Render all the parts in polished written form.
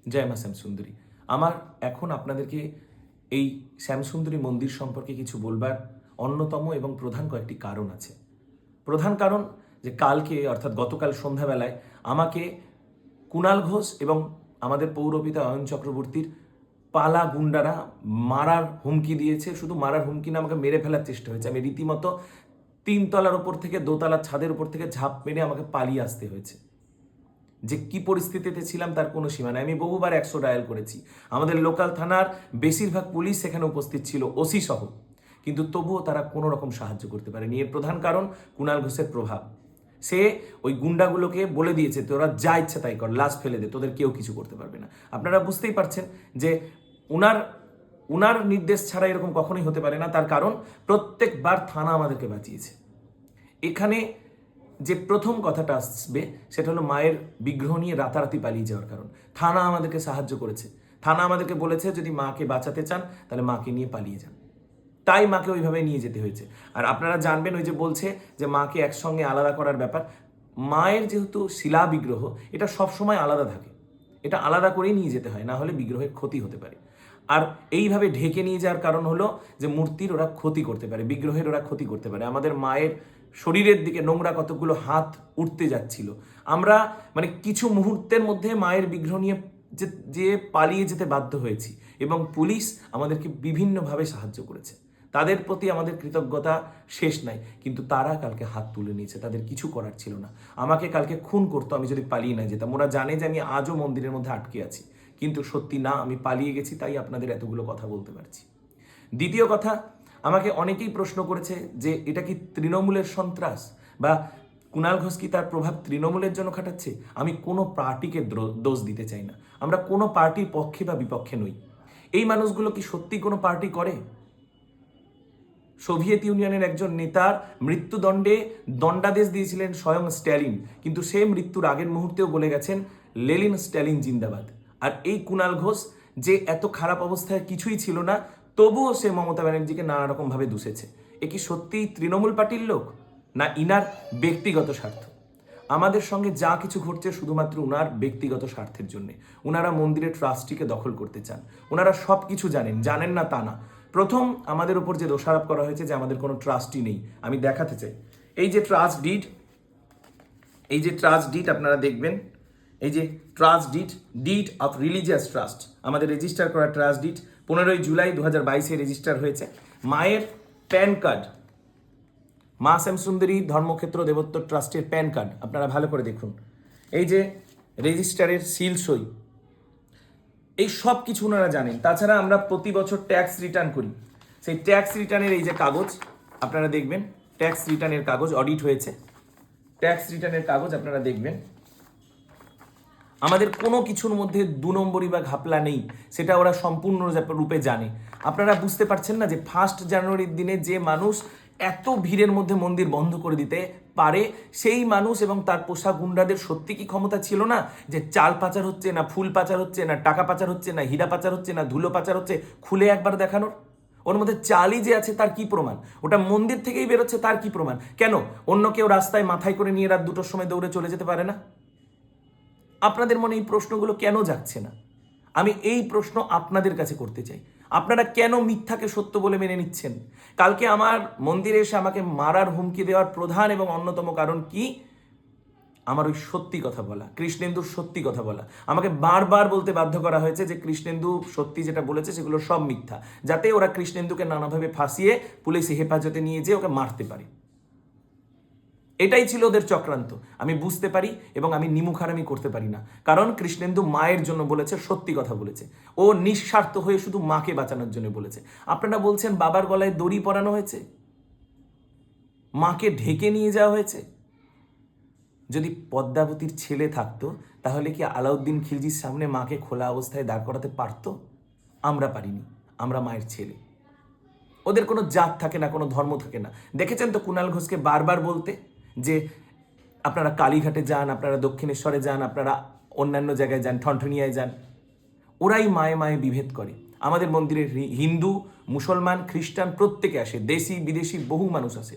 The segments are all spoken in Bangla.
জয় মা শ্যামসুন্দরী। আমার এখন আপনাদেরকে এই শ্যামসুন্দরী মন্দির সম্পর্কে কিছু বলবার অন্যতম এবং প্রধান কয়েকটি কারণ আছে। প্রধান কারণ যে কালকে অর্থাৎ গতকাল সন্ধ্যাবেলায় আমাকে কুণাল ঘোষ এবং আমাদের পৌরপিতা অয়ন চক্রবর্তীর পালা গুন্ডারা মারার হুমকি দিয়েছে। শুধু মারার হুমকি না, আমাকে মেরে ফেলার চেষ্টা হয়েছে। আমি রীতিমতো 3 তলার ওপর থেকে 2 তলার ছাদের উপর থেকে ঝাঁপ মেরে আমাকে পালিয়ে আসতে হয়েছে। যে কি পরিস্থিতিতে ছিলাম তার কোনো সীমা নাই। আমি বহুবার 100 ডায়াল করেছি। আমাদের লোকাল থানার বেশিরভাগ পুলিশ সেখানে উপস্থিত ছিল, ওসি সহ, কিন্তু তবুও তারা কোনো রকম সাহায্য করতে পারেনি। এর প্রধান কারণ কুণাল ঘোষের প্রভাব। সে ওই গুন্ডাগুলোকে বলে দিয়েছে, তোরা যা ইচ্ছা তাই কর, লাশ ফেলে দে, তোদের কেউ কিছু করতে পারবে না। আপনারা বুঝতেই পারছেন যে উনার উনার নির্দেশ ছাড়া এরকম কখনোই হতে পারে না। তার কারণ প্রত্যেকবার থানা আমাদেরকে বাঁচিয়েছে। এখানে যে প্রথম কথাটা আসবে সেটা হলো মায়ের বিগ্রহ নিয়ে রাতারাতি পালিয়ে যাওয়ার কারণ। থানা আমাদেরকে সাহায্য করেছে। থানা আমাদেরকে বলেছে যদি মাকে বাঁচাতে চান তাহলে মাকে নিয়ে পালিয়ে যান। তাই মাকে ওইভাবে নিয়ে যেতে হয়েছে। আর আপনারা জানবেন, ওই যে বলছে যে মাকে একসঙ্গে আলাদা করার ব্যাপার, মায়ের যেহেতু শিলা বিগ্রহ, এটা সবসময় আলাদা থাকে। এটা আলাদা করেই নিয়ে যেতে হয়, না হলে বিগ্রহের ক্ষতি হতে পারে। আর এইভাবে ঢেকে নিয়ে যাওয়ার কারণ হলো যে মূর্তির ওরা ক্ষতি করতে পারে, বিগ্রহের ওরা ক্ষতি করতে পারে। আমাদের মায়ের শরীরের দিকে নোংরা কতগুলো হাত উঠতে যাচ্ছিল। আমরা মানে কিছু মুহূর্তের মধ্যে মায়ের বিগ্রহ নিয়ে যে পালিয়ে যেতে বাধ্য হয়েছি, এবং পুলিশ আমাদেরকে বিভিন্নভাবে সাহায্য করেছে। তাদের প্রতি আমাদের কৃতজ্ঞতা শেষ নাই। কিন্তু তারা কালকে হাত তুলে নিয়েছে, তাদের কিছু করার ছিল না। আমাকে কালকে খুন করতো আমি যদি পালিয়ে না যেতাম। ওরা জানে যে আমি আজও মন্দিরের মধ্যে আটকে আছি, কিন্তু সত্যি না, আমি পালিয়ে গেছি, তাই আপনাদের এতগুলো কথা বলতে পারছি। দ্বিতীয় কথা, আমাকে অনেকেই প্রশ্ন করেছে যে এটা কি তৃণমূলের সন্ত্রাস, বা কুণাল ঘোষ কি তার প্রভাব তৃণমূলের জন্য খাটাচ্ছে? আমি কোনো পার্টিকে দোষ দিতে চাই না। আমরা কোনো পার্টির পক্ষে বা বিপক্ষে নই। এই মানুষগুলো কি সত্যি কোনো পার্টি করে? সোভিয়েত ইউনিয়নের একজন নেতার মৃত্যুদণ্ডে দণ্ডাদেশ দিয়েছিলেন স্বয়ং স্ট্যালিন, কিন্তু সে মৃত্যুর আগের মুহূর্তেও বলে গেছেন লেনিন স্ট্যালিন জিন্দাবাদ। আর এই কুণাল ঘোষ, যে এত খারাপ অবস্থায় কিছুই ছিল না, তবুও সে মমতা ব্যানার্জিকে নানা রকমভাবে দুষেছে। এ কি সত্যিই তৃণমূল পার্টির লোক, না ইনার ব্যক্তিগত স্বার্থ? আমাদের সঙ্গে যা কিছু ঘটছে শুধুমাত্র উনার ব্যক্তিগত স্বার্থের জন্য। উনারা মন্দিরের ট্রাস্টিকে দখল করতে চান। ওনারা সব কিছু জানেন না তা না। প্রথম আমাদের উপর যে দোষারোপ করা হয়েছে যে আমাদের কোনো ট্রাস্টই নেই, আমি দেখাতে চাই। এই যে ট্রাস্ট ডিড আপনারা দেখবেন, এই যে trust did of religious trust, আমাদের রেজিস্টার করা ট্রাস্ট ডিড 15 জুলাই 2022 রেজিস্টার হয়েছে। মায়ের প্যান কার্ড, মা শ্যামসুন্দরী ধর্মক্ষেত্র দেবত্ব ট্রাস্টের প্যান কার্ড, আপনারা ভালো করে দেখুন। এই যে রেজিস্টারের সিল সই, এই সব কিছু ওনারা জানেন। তাছাড়া আমরা প্রতি বছর ট্যাক্স রিটার্ন করি, সেই ট্যাক্স রিটার্নের এই যে কাগজ আপনারা দেখবেন, ট্যাক্স রিটার্নের কাগজ অডিট হয়েছে, ট্যাক্স রিটার্নের কাগজ আপনারা দেখবেন। আমাদের কোনো কিছুর মধ্যে 2 নম্বরই বা ঘাপলা নেই, সেটা ওরা সম্পূর্ণ রূপে জানে। আপনারা বুঝতে পারছেন না যে 1 জানুয়ারির দিনে যে মানুষ এত ভিড়ের মধ্যে মন্দির বন্ধ করে দিতে পারে, সেই মানুষ এবং তার পোষা গুন্ডাদের সত্যি কি ক্ষমতা ছিল না যে চাল পাচার হচ্ছে, না ফুল পাচার হচ্ছে, না টাকা পাচার হচ্ছে, না হীরা পাচার হচ্ছে, না ধুলো পাচার হচ্ছে, খুলে একবার দেখানোর? ওর মধ্যে চালই যে আছে তার কি প্রমাণ? ওটা মন্দির থেকেই বেরোচ্ছে তার কি প্রমাণ? কেন অন্য কেউ রাস্তায় মাথায় করে নিয়ে রাত 2টোর সময় দৌড়ে চলে যেতে পারে না? আপনাদের মনে এই প্রশ্নগুলো কেন যাচ্ছে না? আমি এই প্রশ্ন আপনাদের কাছে করতে চাই। আপনারা কেন মিথ্যাকে সত্য বলে মেনে নিচ্ছেন? কালকে আমার মন্দিরে এসে আমাকে মারার হুমকি দেওয়ার প্রধান এবং অন্যতম কারণ কি? আমার ওই সত্যি কথা বলা, কৃষ্ণেন্দুর সত্যি কথা বলা। আমাকে বারবার বলতে বাধ্য করা হয়েছে যে কৃষ্ণেন্দু সত্যি যেটা বলেছে সেগুলো সব মিথ্যা, যাতে ওরা কৃষ্ণেন্দুকে নানাভাবে ফাঁসিয়ে পুলিশ হেফাজতে নিয়ে যেয়ে ওকে মারতে পারে। এটাই ছিল ওদের চক্রান্ত। আমি বুঝতে পারি এবং আমি নিমুখারামি করতে পারি না, কারণ কৃষ্ণেন্দু মায়ের জন্য বলেছে, সত্যি কথা বলেছে। ও নিঃস্বার্থ হয়ে শুধু মাকে বাঁচানোর জন্য বলেছে। আপনারা বলছেন বাবার গলায় দড়ি পরানো হয়েছে, মাকে ঢেকে নিয়ে যাওয়া হয়েছে। যদি পদ্মাবতীর ছেলে থাকতো তাহলে কি আলাউদ্দিন খিলজির সামনে মাকে খোলা অবস্থায় দাঁড় করাতে পারতো? আমরা পারিনি, আমরা মায়ের ছেলে। ওদের কোনো জাত থাকে না, কোনো ধর্ম থাকে না। দেখেছেন তো কুণাল ঘোষকে বারবার বলতে যে আপনারা কালীঘাটে যান, আপনারা দক্ষিণেশ্বরে যান, আপনারা অন্যান্য জায়গায় যান, ঠনঠনিয়ায় যান। ওরাই মায়ে মায়ে বিভেদ করে। আমাদের মন্দিরে হিন্দু, মুসলমান, খ্রিস্টান প্রত্যেকে আসে, দেশি বিদেশি বহু মানুষ আসে।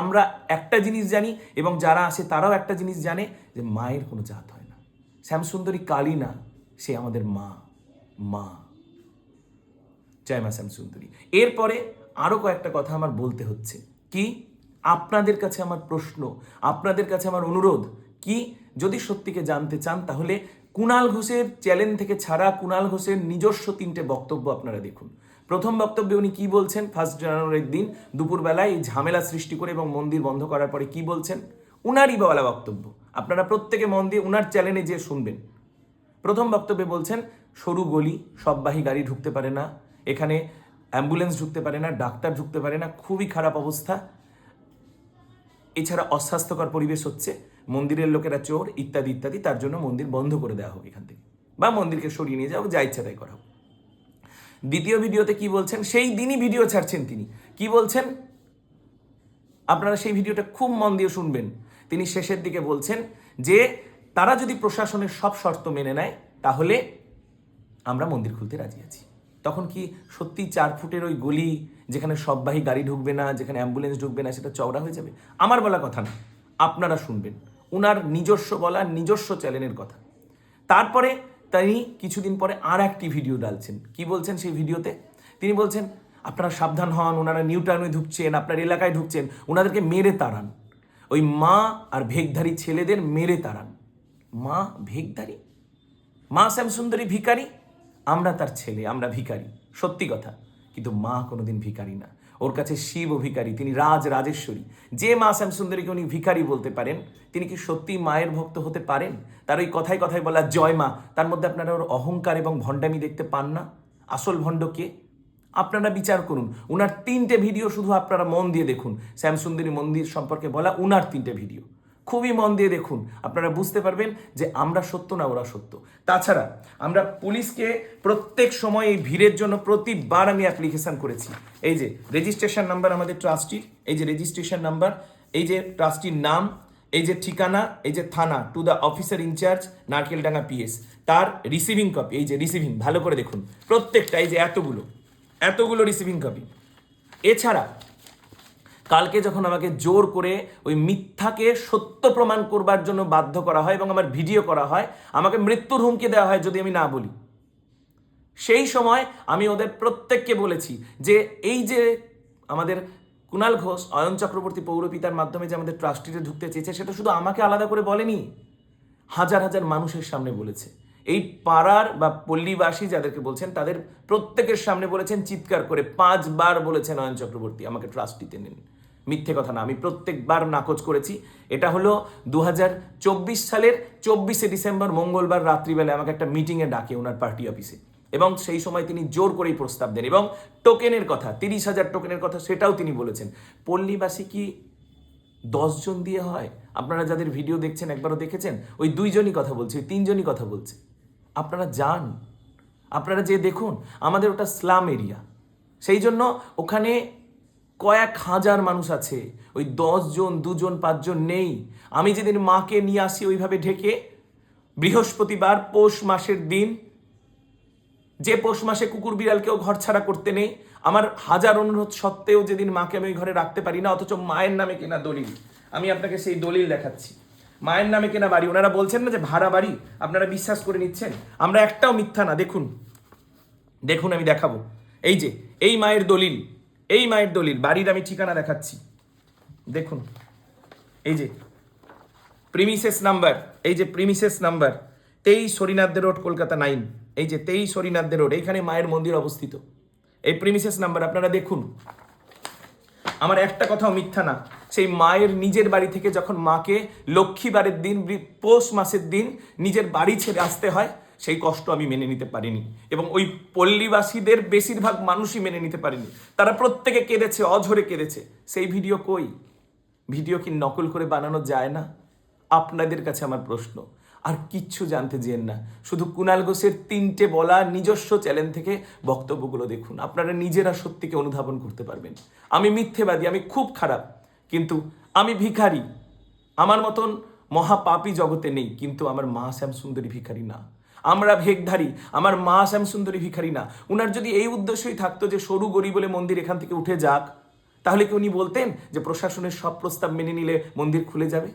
আমরা একটা জিনিস জানি, এবং যারা আসে তারাও একটা জিনিস জানে, যে মায়ের কোনো জাত হয় না। শ্যামসুন্দরী কালী না, সে আমাদের মা। মা জয় মা শ্যামসুন্দরী। এরপরে আরও কয়েকটা কথা আমার বলতে হচ্ছে। কি? আপনাদের কাছে আমার প্রশ্ন, আপনাদের কাছে আমার অনুরোধ কি, যদি সত্যিকে জানতে চান তাহলে কুণাল ঘোষের চ্যানেল থেকে ছাড়া কুণাল ঘোষের নিজস্ব 3টে বক্তব্য আপনারা দেখুন। প্রথম বক্তব্যে উনি কি বলছেন 1 জানুয়ারির দিন দুপুরবেলায় এই ঝামেলা সৃষ্টি করে এবং মন্দির বন্ধ করার পরে কি বলছেন, উনারই বলা বক্তব্য। আপনারা প্রত্যেকে মন দিয়ে উনার চ্যানেলে যে শুনবেন। প্রথম বক্তব্যে বলছেন সরু গলি, সববাহী গাড়ি ঢুকতে পারে না, এখানে অ্যাম্বুলেন্স ঢুকতে পারে না, ডাক্তার ঢুকতে পারে না, খুবই খারাপ অবস্থা, এছাড়া অস্বাস্থ্যকর পরিবেশ হচ্ছে, মন্দিরের লোকেরা চোর ইত্যাদি ইত্যাদি, তার জন্য মন্দির বন্ধ করে দেওয়া হোক এখান থেকে, বা মন্দিরকে সরিয়ে নিয়ে যাও, যা ইচ্ছা তাই করা হোক। দ্বিতীয় ভিডিওতে কি বলছেন, সেই দিনই ভিডিও ছাড়ছেন তিনি, কি বলছেন আপনারা সেই ভিডিওটা খুব মন দিয়ে শুনবেন। তিনি শেষের দিকে বলছেন যে তারা যদি প্রশাসনের সব শর্ত মেনে নেয় তাহলে আমরা মন্দির খুলতে রাজি আছি। তখন কি সত্যি 4 ফুটের ওই গলি যেখানে সববাহী গাড়ি ঢুকবে না, যেখানে অ্যাম্বুলেন্স ঢুকবে না, সেটা চওড়া হয়ে যাবে? আমার বলা কথা না, আপনারা শুনবেন উনার নিজস্ব বলা নিজস্ব চ্যানেলের কথা। তারপরে তিনি কিছুদিন পরে আর একটি ভিডিও ডালছেন। কি বলছেন সেই ভিডিওতে? তিনি বলছেন আপনারা সাবধান হন, ওনারা নিউ টাউনে ঢুকছেন, আপনার এলাকায় ঢুকছেন, ওনাদেরকে মেরে তাড়ান, ওই মা আর ভেকধারী ছেলেদের মেরে তাড়ান। মা ভেকধারী? মা শ্যামসুন্দরী ভিখারি, আমরা তার ছেলে, আমরা ভিখারি, সত্যি কথা। কিন্তু মা কোনোদিন ভিখারি না, ওর কাছে শিব ভিখারি, তিনি রাজেশ্বরী। যে মা শ্যামসুন্দরীকে উনি ভিখারি বলতে পারেন, তিনি কি সত্যি মায়ের ভক্ত হতে পারেন? তার ওই কথায় কথায় বলা জয় মা, তার মধ্যে আপনারা ওর অহংকার এবং ভণ্ডামি দেখতে পান না? আসল ভণ্ড কে? আপনারা বিচার করুন। উনার 3টে ভিডিও শুধু আপনারা মন দিয়ে দেখুন, শ্যামসুন্দরী মন্দির সম্পর্কে বলা উনার 3টে ভিডিও খুবই মন দিয়ে দেখুন, আপনারা বুঝতে পারবেন যে আমরা সত্য না ওরা সত্য। তাছাড়া আমরা পুলিশকে প্রত্যেক সময় এই ভিড়ের জন্য প্রতিবার আমি অ্যাপ্লিকেশন করেছি। এই যে রেজিস্ট্রেশন নাম্বার আমাদের ট্রাস্টির, এই যে রেজিস্ট্রেশন নাম্বার, এই যে ট্রাস্টির নাম, এই যে ঠিকানা, এই যে থানা, to the officer in charge Narkeldanga PS, তার রিসিভিং কপি, এই যে রিসিভিং, ভালো করে দেখুন প্রত্যেকটা, এই যে এতগুলো রিসিভিং কপি। এছাড়া কালকে যখন আমাকে জোর করে ওই মিথ্যাকে সত্য প্রমাণ করবার জন্য বাধ্য করা হয় এবং আমার ভিডিও করা হয়, আমাকে মৃত্যুর হুমকি দেওয়া হয় যদি আমি না বলি, সেই সময় আমি ওদের প্রত্যেককে বলেছি যে এই যে আমাদের কুণাল ঘোষ অয়ন চক্রবর্তী পৌরপিতার মাধ্যমে যে আমাদের ট্রাস্টিতে ঢুকতে চেয়েছে, সেটা শুধু আমাকে আলাদা করে বলেনি, হাজার হাজার মানুষের সামনে বলেছে। এই পাড়ার বা পল্লীবাসী যাদেরকে বলছেন তাদের প্রত্যেকের সামনে বলেছেন, চিৎকার করে 5 বার বলেছেন অয়ন চক্রবর্তী আমাকে ট্রাস্টিতে নিন। মিথ্যে কথা না, আমি প্রত্যেকবার নাকচ করেছি। এটা হলো 2024 সালের 24শে ডিসেম্বর মঙ্গলবার রাত্রিবেলায় আমাকে একটা মিটিংয়ে ডাকে ওনার পার্টি অফিসে, এবং সেই সময় তিনি জোর করেই প্রস্তাব দেন, এবং টোকেনের কথা 30,000 টোকেনের কথা সেটাও তিনি বলেছেন। পল্লীবাসী কি 10 জন দিয়ে হয়? আপনারা যাদের ভিডিও দেখছেন একবারও দেখেছেন? ওই 2 জনই কথা বলছে, 3 জনই কথা বলছে। আপনারা যান, আপনারা যে দেখুন, আমাদের ওটা স্লাম এরিয়া, সেই জন্য ওখানে কয়েক হাজার মানুষ আছে, ওই 10 জন 2 জন 5 জন নেই। আমি যেদিন মাকে নিয়ে আসি ওইভাবে ঢেকে, বৃহস্পতিবার পৌষ মাসের দিন, যে পৌষ মাসে কুকুর বিড়ালকেও ঘর ছাড়া করতে নেই, আমার হাজার অনুরোধ সত্ত্বেও যেদিন মাকে আমি ওই ঘরে রাখতে পারি না, অথচ মায়ের নামে কেনা দলিল, আমি আপনাকে সেই দলিল দেখাচ্ছি, মায়ের নামে কেনা বাড়ি। ওনারা বলছেন না যে ভাড়া বাড়ি, আপনারা বিশ্বাস করে নিচ্ছেন, আমরা একটাও মিথ্যা না। দেখুন দেখুন, আমি দেখাবো, এই যে এই মায়ের দলিল, এই মায়ের দলিল, বাড়ির আমি ঠিকানা দেখাচ্ছি, দেখুন, এই যে প্রিমিসেস নাম্বার, এই যে প্রিমিসেস নাম্বার 23 হরিনাথদের রোড, কলকাতা 9, এই যে 23 হরিনাথদের রোড, এইখানে মায়ের মন্দির অবস্থিত, এই প্রিমিসেস নাম্বার আপনারা দেখুন। আমার একটা কথাও মিথ্যা না। সেই মায়ের নিজের বাড়ি থেকে যখন মাকে লক্ষ্মীবারের দিন, পৌষ মাসের দিন নিজের বাড়ি ছেড়ে আসতে হয়, সেই কষ্ট আমি মেনে নিতে পারিনি, এবং ওই পল্লীবাসীদের বেশিরভাগ মানুষই মেনে নিতে পারেনি। তারা প্রত্যেকে কেঁদেছে, অঝরে কেঁদেছে। সেই ভিডিও কই? ভিডিও কি নকল করে বানানো যায় না? আপনাদের কাছে আমার প্রশ্ন, আর কিচ্ছু জানতে যেন না, শুধু কুণাল ঘোষের 3টে বলা নিজস্ব চ্যানেল থেকে বক্তব্যগুলো দেখুন, আপনারা নিজেরা সত্যিকে অনুধাবন করতে পারবেন। আমি মিথ্যেবাদী, আমি খুব খারাপ, কিন্তু আমি ভিখারি। আমার মতন মহাপাপী জগতে নেই, কিন্তু আমার মা শ্যামসুন্দরী ভিখারি না। আমরা ভেকধারী, আমার মা শ্যামসুন্দরী ভিখারি না। উনার যদি এই উদ্দেশ্যই থাকতো যে সরু গরি বলে মন্দির এখান থেকে উঠে যাক, তাহলে কি উনি বলতেন যে প্রশাসনের সব প্রস্তাব মেনে নিলে মন্দির খুলে যাবে?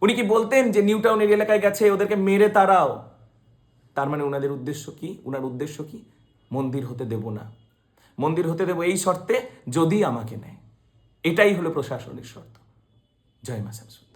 উনি কি বলতেন যে নিউ টাউনের এলাকায় গেছে ওদেরকে মেরে তাড়াও? তার মানে ওনাদের উদ্দেশ্য কি? ওনার উদ্দেশ্য কি? মন্দির হতে দেব না, মন্দির হতে দেব এই শর্তে যদি আমাকে নেয়। এটাই হলো প্রশাসনের শর্ত। জয় মা শামসুন্দরী।